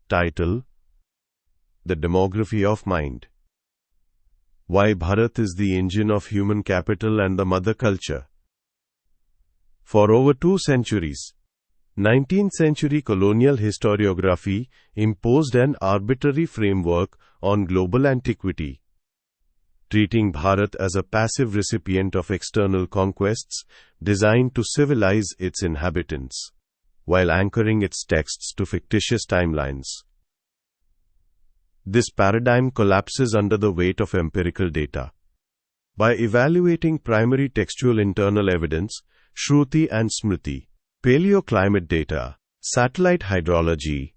Title: The Demography of Mind. Why Bharat is the engine of human capital and the mother culture. For over 2 centuries, 19th century colonial historiography imposed an arbitrary framework on global antiquity, treating Bharat as a passive recipient of external conquests designed to civilize its inhabitants, while anchoring its texts to fictitious timelines. This paradigm collapses under the weight of empirical data. By evaluating primary textual internal evidence, Shruti and Smriti, paleoclimate data, satellite hydrology,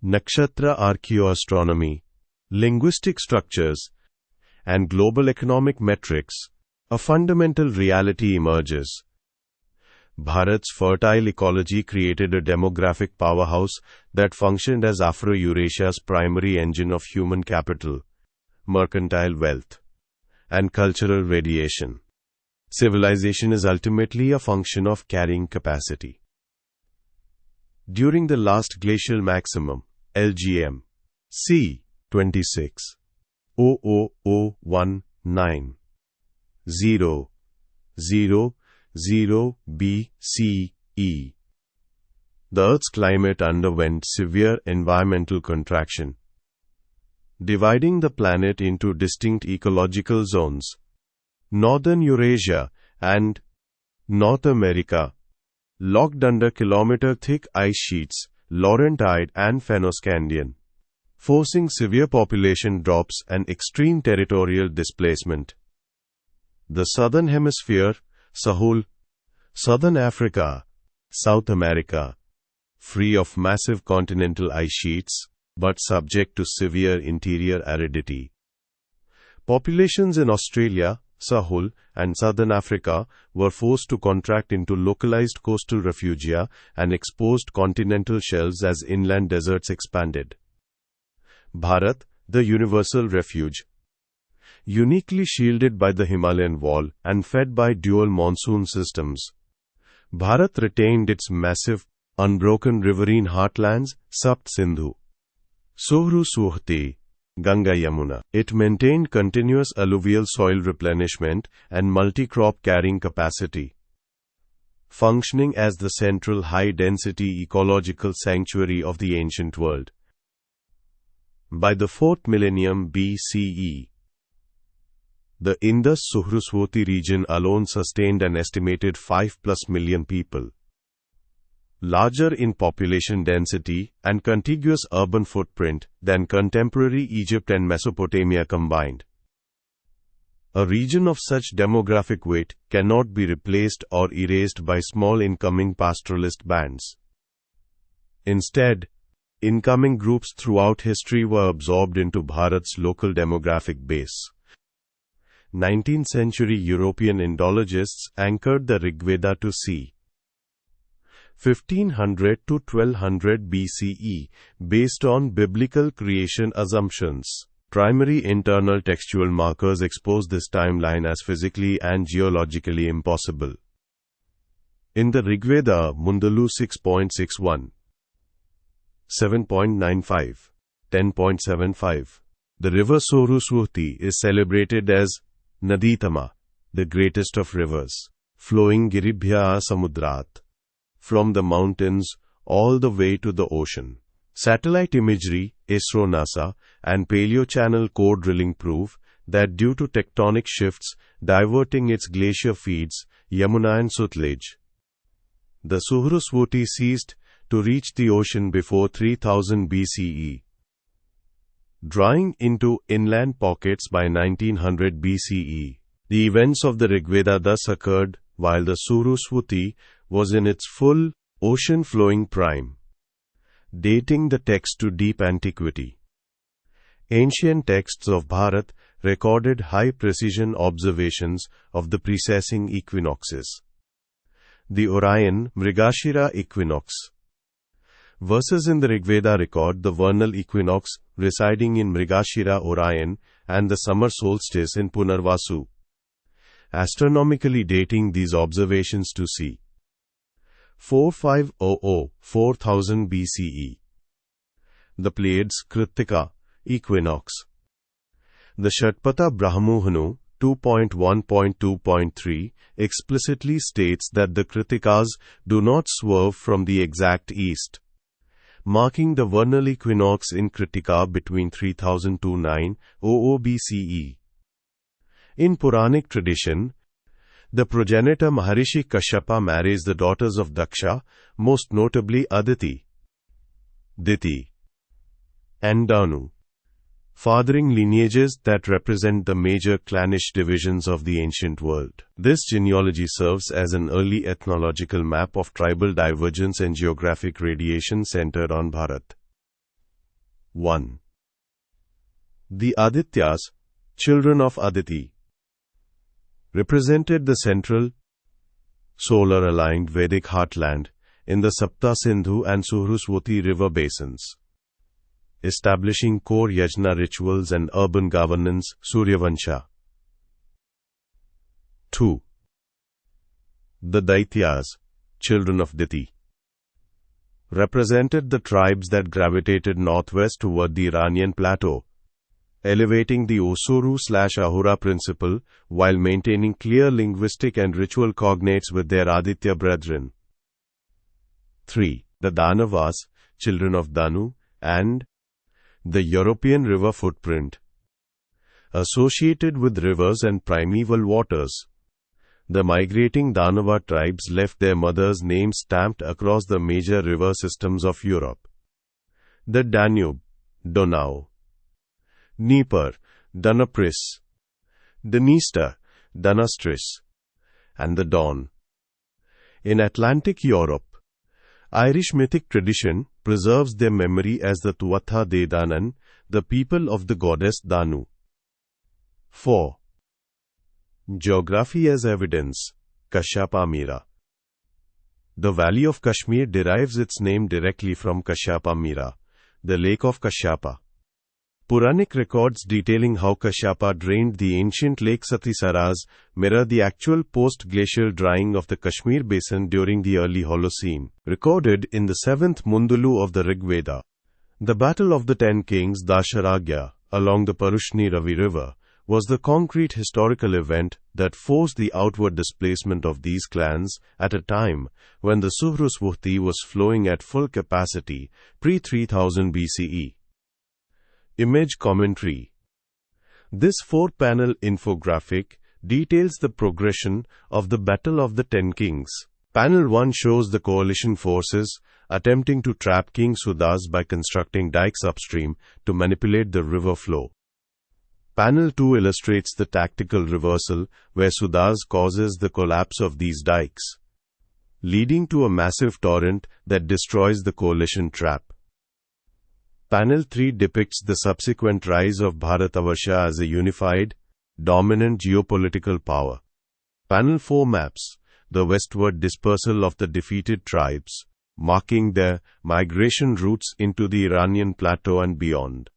nakshatra archaeoastronomy, linguistic structures, and global economic metrics, a fundamental reality emerges. Bharat's fertile ecology created a demographic powerhouse that functioned as Afro-Eurasia's primary engine of human capital, mercantile wealth, and cultural radiation. Civilization is ultimately a function of carrying capacity. During the last glacial maximum, LGM, c. 26,00019, 000 BCE, the Earth's climate underwent severe environmental contraction, dividing the planet into distinct ecological zones. Northern Eurasia and North America, locked under kilometer-thick ice sheets, Laurentide and Fennoscandian, forcing severe population drops and extreme territorial displacement. The Southern Hemisphere, Sahul, Southern Africa, South America, free of massive continental ice sheets, but subject to severe interior aridity. Populations in Australia, Sahul, and Southern Africa were forced to contract into localized coastal refugia and exposed continental shelves as inland deserts expanded. Bharat, the universal refuge. Uniquely shielded by the Himalayan wall and fed by dual monsoon systems, Bharat retained its massive, unbroken riverine heartlands, Sapt Sindhu, Sohru Suhti, Ganga Yamuna. It maintained continuous alluvial soil replenishment and multi-crop carrying capacity, functioning as the central high-density ecological sanctuary of the ancient world. By the 4th millennium BCE, the Indus-Suhrusvoti region alone sustained an estimated 5+ million people, larger in population density and contiguous urban footprint than contemporary Egypt and Mesopotamia combined. A region of such demographic weight cannot be replaced or erased by small incoming pastoralist bands. Instead, incoming groups throughout history were absorbed into Bharat's local demographic base. 19th century European Indologists anchored the Rigveda to c. 1500 to 1200 BCE based on biblical creation assumptions. Primary internal textual markers expose this timeline as physically and geologically impossible. In the Rigveda, Mundalu 6.61, 7.95, 10.75, the river Sorusvati is celebrated as Naditama, the greatest of rivers, flowing Giribhya Samudrat, from the mountains all the way to the ocean. Satellite imagery, ISRO NASA, and Paleochannel core drilling prove that due to tectonic shifts diverting its glacier feeds, Yamuna and Sutlej, the Suhrusvati ceased to reach the ocean before 3000 BCE, drawing into inland pockets by 1900 BCE. The events of the Rigveda thus occurred while the Surusvati was in its full, ocean-flowing prime, dating the text to deep antiquity. Ancient texts of Bharat recorded high-precision observations of the precessing equinoxes. The Orion Mrigashira equinox. Verses in the Rigveda record the vernal equinox residing in Mrigashira Orion and the summer solstice in Punarvasu, astronomically dating these observations to c. 4500-4000 BCE. the Pleiades Kritika, equinox. The Shatpata Brahmohanu 2.1.2.3 explicitly states that the Kritikas do not swerve from the exact east, marking the vernal equinox in Kritika between 3000 to 900 BCE. In Puranic tradition, the progenitor Maharishi Kashyapa marries the daughters of Daksha, most notably Aditi, Diti, and Danu, fathering lineages that represent the major clannish divisions of the ancient world. This genealogy serves as an early ethnological map of tribal divergence and geographic radiation centered on Bharat. 1. The Adityas, children of Aditi, represented the central, solar-aligned Vedic heartland in the Sapta Sindhu and Suhrusvati river basins, establishing core yajna rituals and urban governance. Suryavansha. 2. The Daityas, children of Diti, represented the tribes that gravitated northwest toward the Iranian plateau, elevating the Osuru/Ahura principle while maintaining clear linguistic and ritual cognates with their Aditya brethren. 3. The Danavas, children of Danu, and the European river footprint. Associated with rivers and primeval waters, the migrating Danava tribes left their mothers' names stamped across the major river systems of Europe. The Danube, Donau; Dnieper, Danapris; the Dniester, Danastris; and the Don. In Atlantic Europe, Irish mythic tradition preserves their memory as the Tuatha De Danann, the people of the goddess Danu. 4. Geography as evidence. Kashyapa Mira. The valley of Kashmir derives its name directly from Kashyapa Mira, the lake of Kashyapa. Puranic records detailing how Kashyapa drained the ancient lake Satisaras mirror the actual post-glacial drying of the Kashmir basin during the early Holocene, recorded in the 7th Mundulu of the Rig Veda. The Battle of the Ten Kings Dasharagya, along the Parushni Ravi River, was the concrete historical event that forced the outward displacement of these clans at a time when the Suhrusvati was flowing at full capacity, pre-3000 BCE. Image commentary. This 4-panel infographic details the progression of the Battle of the Ten Kings. Panel 1 shows the coalition forces attempting to trap King Sudas by constructing dikes upstream to manipulate the river flow. Panel 2 illustrates the tactical reversal where Sudas causes the collapse of these dikes, leading to a massive torrent that destroys the coalition trap. Panel 3 depicts the subsequent rise of Bharatavarsha as a unified, dominant geopolitical power. Panel 4 maps the westward dispersal of the defeated tribes, marking their migration routes into the Iranian plateau and beyond.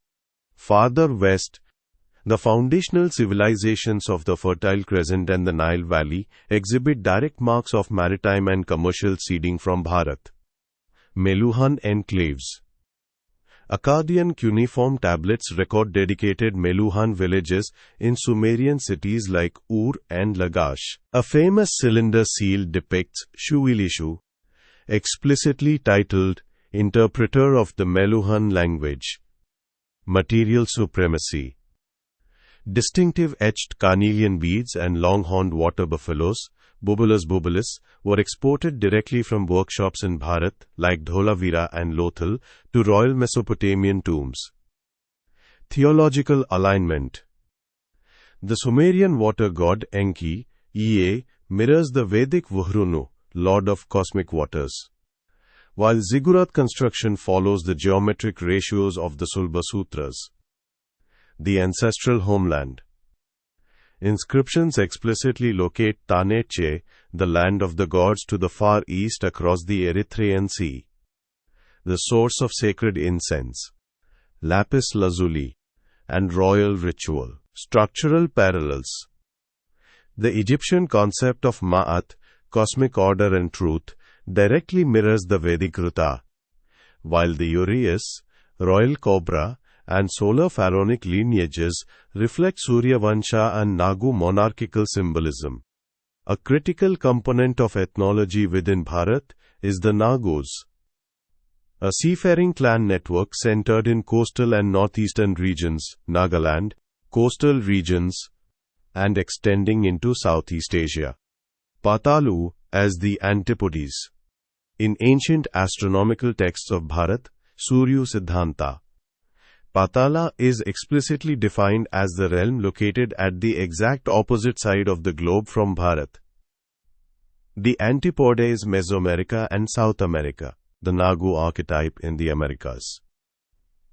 Farther west, the foundational civilizations of the Fertile Crescent and the Nile Valley exhibit direct marks of maritime and commercial seeding from Bharat. Meluhan enclaves. Akkadian cuneiform tablets record dedicated Meluhan villages in Sumerian cities like Ur and Lagash. A famous cylinder seal depicts Shuilishu, explicitly titled Interpreter of the Meluhan Language. Material supremacy. Distinctive etched carnelian beads and long-horned water buffaloes, Bubulas, were exported directly from workshops in Bharat, like Dholavira and Lothal, to royal Mesopotamian tombs. Theological alignment. The Sumerian water god Enki, Ea, mirrors the Vedic Vuhrunu, lord of cosmic waters, while ziggurat construction follows the geometric ratios of the Sulba Sutras. The ancestral homeland. Inscriptions explicitly locate Taneche, the land of the gods, to the far east across the Erythraean Sea, the source of sacred incense, lapis lazuli, and royal ritual. Structural parallels. The Egyptian concept of Ma'at, cosmic order and truth, directly mirrors the Vedic Ruta, while the uraeus, royal cobra, and solar pharaonic lineages reflect Surya Vansha and Nagu monarchical symbolism. A critical component of ethnology within Bharat is the Nagas, a seafaring clan network centered in coastal and northeastern regions, Nagaland, coastal regions, and extending into Southeast Asia. Patalu as the antipodes. In ancient astronomical texts of Bharat, Surya Siddhanta, Patala is explicitly defined as the realm located at the exact opposite side of the globe from Bharat. The antipode is Mesoamerica and South America, the Nagu archetype in the Americas.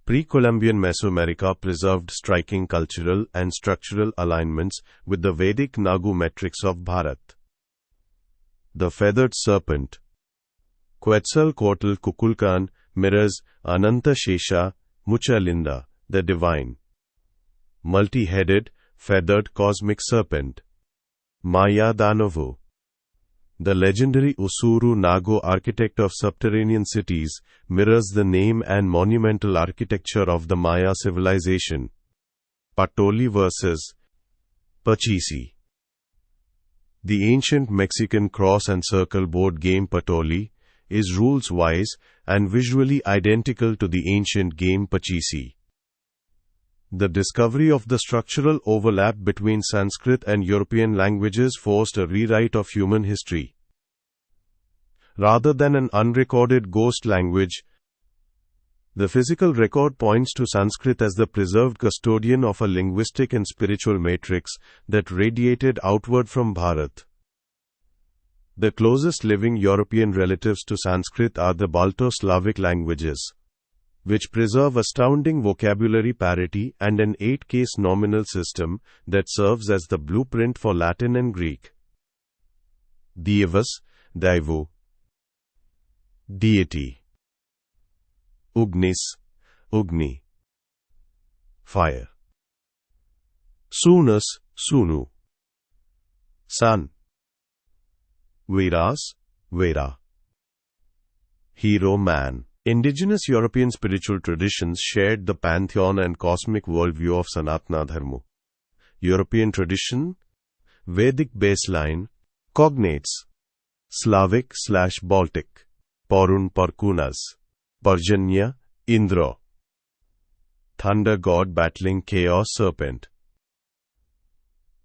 Pre-Columbian Mesoamerica preserved striking cultural and structural alignments with the Vedic Nagu metrics of Bharat. The feathered serpent, Quetzalcoatl Kukulkan, mirrors Ananta Shesha Muchalinda, the divine, multi-headed, feathered cosmic serpent. Maya Danavu, the legendary Usuru Nago architect of subterranean cities, mirrors the name and monumental architecture of the Maya civilization. Patoli versus Pachisi. The ancient Mexican cross and circle board game Patoli is rules-wise and visually identical to the ancient game Pachisi. The discovery of the structural overlap between Sanskrit and European languages forced a rewrite of human history. Rather than an unrecorded ghost language, the physical record points to Sanskrit as the preserved custodian of a linguistic and spiritual matrix that radiated outward from Bharat. The closest living European relatives to Sanskrit are the Balto-Slavic languages, which preserve astounding vocabulary parity and an 8-case nominal system that serves as the blueprint for Latin and Greek. Dievas, Daivu. Deity. Ugnis, Ugni. Fire. Sunus, Sunu. Sun. Veras, Vera. Hero man. Indigenous European spiritual traditions shared the pantheon and cosmic worldview of Sanātana Dharma. European tradition, Vedic baseline, cognates, Slavic/Baltic, Porun Parkunas, Parjanya, Indra, thunder god battling chaos serpent,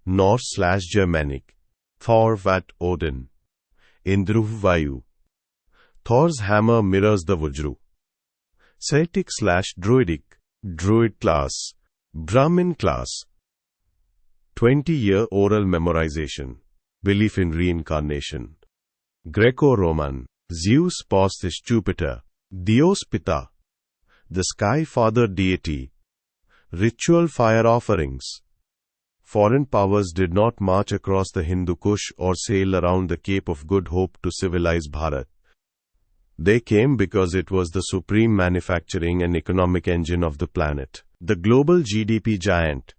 Norse/Germanic, Thor vat Odin, Indru Vayu. Thor's hammer mirrors the Vajra. Celtic/Druidic, Druid class, Brahmin class. 20-year oral memorization, belief in reincarnation. Greco-Roman, Zeus Postis Jupiter, Dios Pita, the sky father deity. Ritual fire offerings. Foreign powers did not march across the Hindu Kush or sail around the Cape of Good Hope to civilize Bharat. They came because it was the supreme manufacturing and economic engine of the planet, the global GDP giant.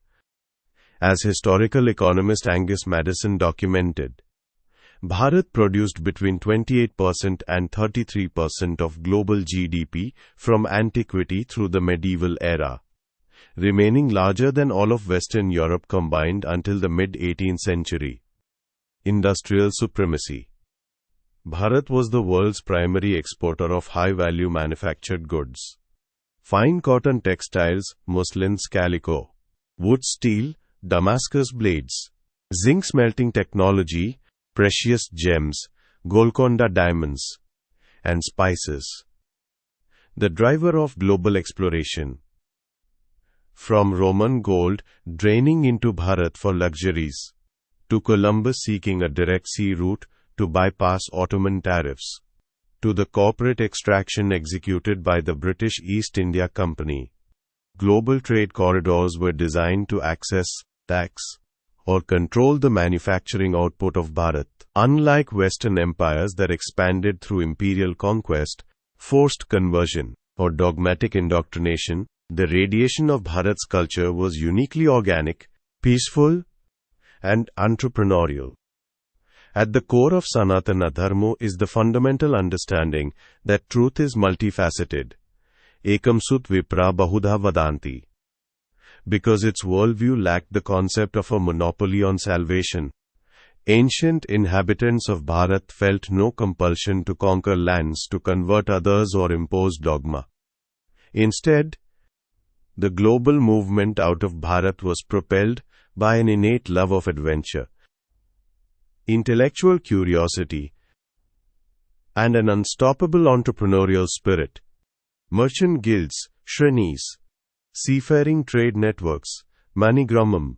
As historical economist Angus Maddison documented, Bharat produced between 28% and 33% of global GDP from antiquity through the medieval era, remaining larger than all of Western Europe combined until the mid-18th century. Industrial supremacy. Bharat was the world's primary exporter of high-value manufactured goods. Fine cotton textiles, muslins, calico, wood, steel, Damascus blades, zinc smelting technology, precious gems, Golconda diamonds, and spices. The driver of global exploration. From Roman gold draining into Bharat for luxuries, to Columbus seeking a direct sea route to bypass Ottoman tariffs, to the corporate extraction executed by the British East India Company. Global trade corridors were designed to access, tax, or control the manufacturing output of Bharat. Unlike Western empires that expanded through imperial conquest, forced conversion, or dogmatic indoctrination, the radiation of Bharat's culture was uniquely organic, peaceful, and entrepreneurial. At the core of Sanātana Dharma is the fundamental understanding that truth is multifaceted. ekam sut vipra bahudha vadanti. Because its worldview lacked the concept of a monopoly on salvation, ancient inhabitants of Bharat felt no compulsion to conquer lands, to convert others, or impose dogma. Instead, the global movement out of Bharat was propelled by an innate love of adventure, intellectual curiosity, and an unstoppable entrepreneurial spirit. Merchant guilds, shrenis, seafaring trade networks, manigramam,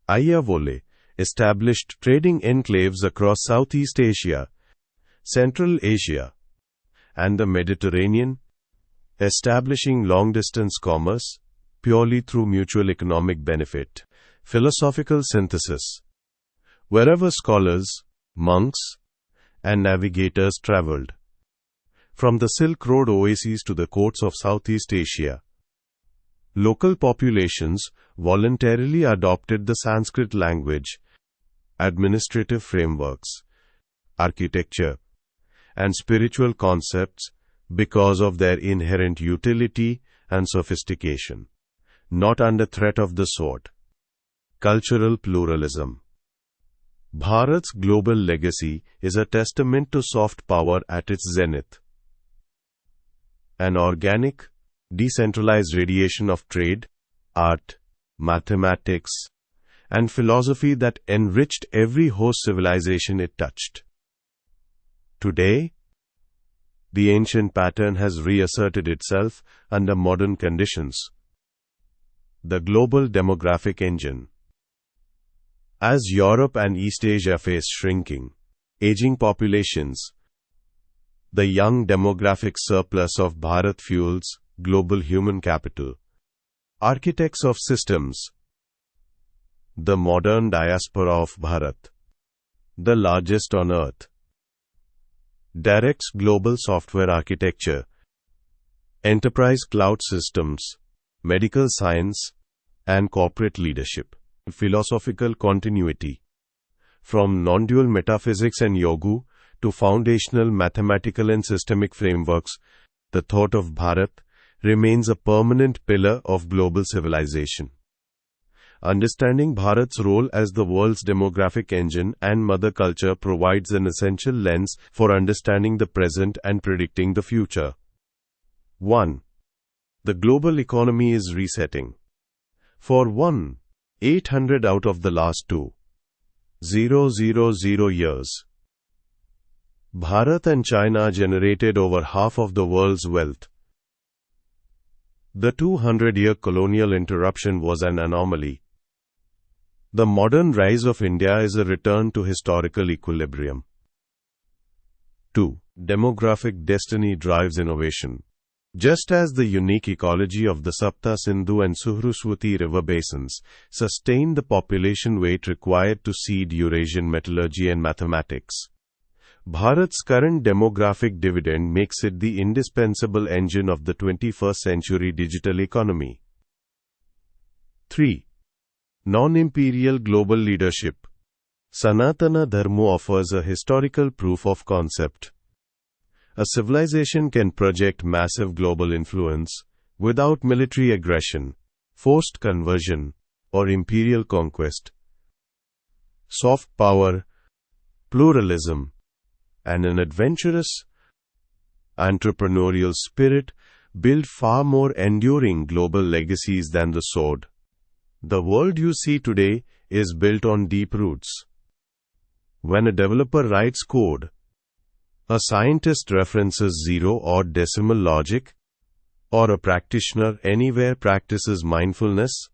ayyavole, established trading enclaves across Southeast Asia, Central Asia, and the Mediterranean, establishing long-distance commerce purely through mutual economic benefit. Philosophical synthesis. Wherever scholars, monks, and navigators traveled, from the Silk Road oases to the courts of Southeast Asia, local populations voluntarily adopted the Sanskrit language, administrative frameworks, architecture, and spiritual concepts because of their inherent utility and sophistication, not under threat of the sword. Cultural pluralism. Bharat's global legacy is a testament to soft power at its zenith. An organic, decentralized radiation of trade, art, mathematics, and philosophy that enriched every host civilization it touched. Today, the ancient pattern has reasserted itself under modern conditions. The global demographic engine. As Europe and East Asia face shrinking, aging populations, the young demographic surplus of Bharat fuels global human capital. Architects of systems. The modern diaspora of Bharat, the largest on earth, directs global software architecture, enterprise cloud systems, medical science, and corporate leadership. Philosophical continuity. From non-dual metaphysics and yoga to foundational mathematical and systemic frameworks, the thought of Bharat remains a permanent pillar of global civilization. Understanding Bharat's role as the world's demographic engine and mother culture provides an essential lens for understanding the present and predicting the future. 1. The global economy is resetting. For 800 out of the last 2,000 years, Bharat and China generated over half of the world's wealth. The 200-year colonial interruption was an anomaly. The modern rise of India is a return to historical equilibrium. 2. Demographic destiny drives innovation. Just as the unique ecology of the Sapta Sindhu and Suhruswati river basins sustained the population weight required to seed Eurasian metallurgy and mathematics, Bharat's current demographic dividend makes it the indispensable engine of the 21st century digital economy. 3. Non-imperial global leadership. Sanātana Dharma offers a historical proof of concept. A civilization can project massive global influence without military aggression, forced conversion, or imperial conquest. Soft power, pluralism, and an adventurous, entrepreneurial spirit build far more enduring global legacies than the sword. The world you see today is built on deep roots. When a developer writes code, a scientist references zero or decimal logic, or a practitioner anywhere practices mindfulness,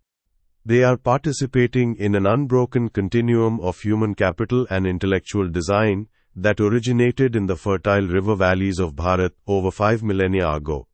they are participating in an unbroken continuum of human capital and intellectual design that originated in the fertile river valleys of Bharat over 5 millennia ago.